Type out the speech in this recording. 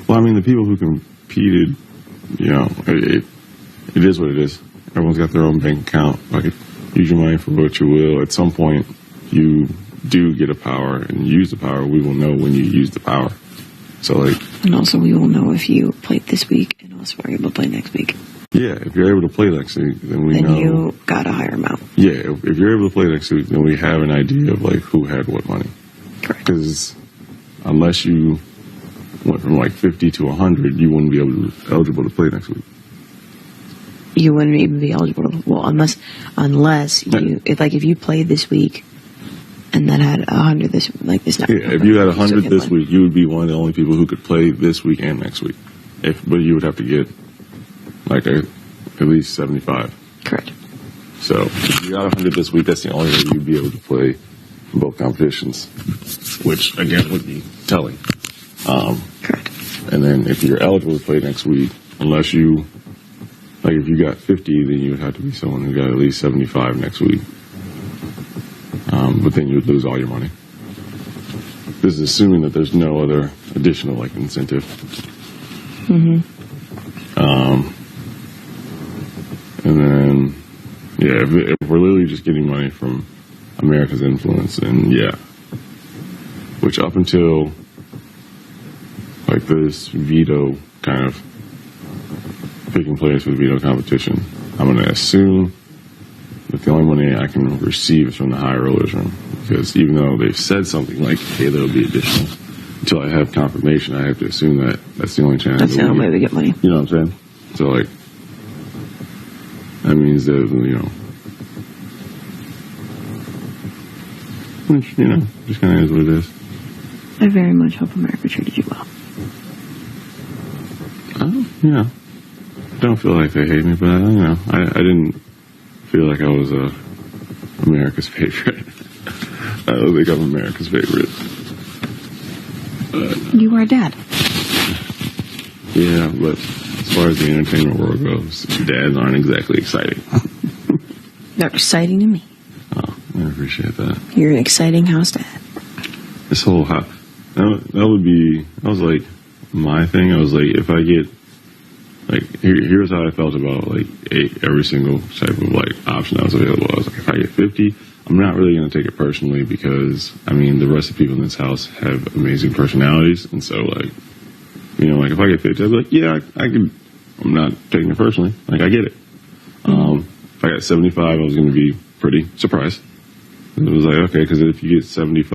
Well, I mean, the people who competed, you know, it is what it is. Everyone's got their own bank account. Like, use your money for what you will. At some point, you do get a power and use the power. We will know when you use the power. So, like, and also we will know if you played this week and also are able to play next week. Yeah, if you're able to play next week, then we know. Then you got a higher amount. Yeah, if you're able to play next week, then we have an idea of, like, who had what money. Correct. Because unless you went from, like, 50 to 100, you wouldn't be eligible to play next week. You wouldn't even be eligible to, well, unless you, if you played this week and then had 100 this next week. Yeah, if you had 100 this week, you would be one of the only people who could play this week and next week. But you would have to get, like, at least 75. Correct. So if you got 100 this week, that's the only way you'd be able to play both competitions, which, again, would be telling. Correct. And then if you're eligible to play next week, unless you, like, if you got 50, then you would have to be someone who got at least 75 next week. But then you would lose all your money. This is assuming that there's no other additional, like, incentive. Mm-hmm. And then, yeah, if we're literally just getting money from America's influence, then yeah. Which up until, like, this veto kind of picking players for the veto competition, I'm going to assume that the only money I can receive is from the high rollers room. Because even though they've said something like, hey, there'll be additional, until I have confirmation, I have to assume that that's the only chance. That's the only way we get money. You know what I'm saying? So, like, that means that, you know, which, you know, just kind of is what it is. I very much hope America treated you well. Yeah. I don't feel like they hate me, but, you know, I didn't feel like I was America's favorite. I don't think I'm America's favorite. You are a dad. Yeah, but as far as the entertainment world goes, dads aren't exactly exciting. They're exciting to me. Oh, I appreciate that. You're an exciting house dad. This whole house, that was like my thing. I was like, if I get, like, here's how I felt about, like, every single type of, like, option that was available. I was like, if I get 50, I'm not really going to take it personally because, I mean, the rest of the people in this house have amazing personalities. And so, like, you know, like, if I get 50, I'd be like, yeah, I can, I'm not taking it personally. Like, I get it. If I got 75, I was going to be pretty surprised. It was like, okay, because if you get 75,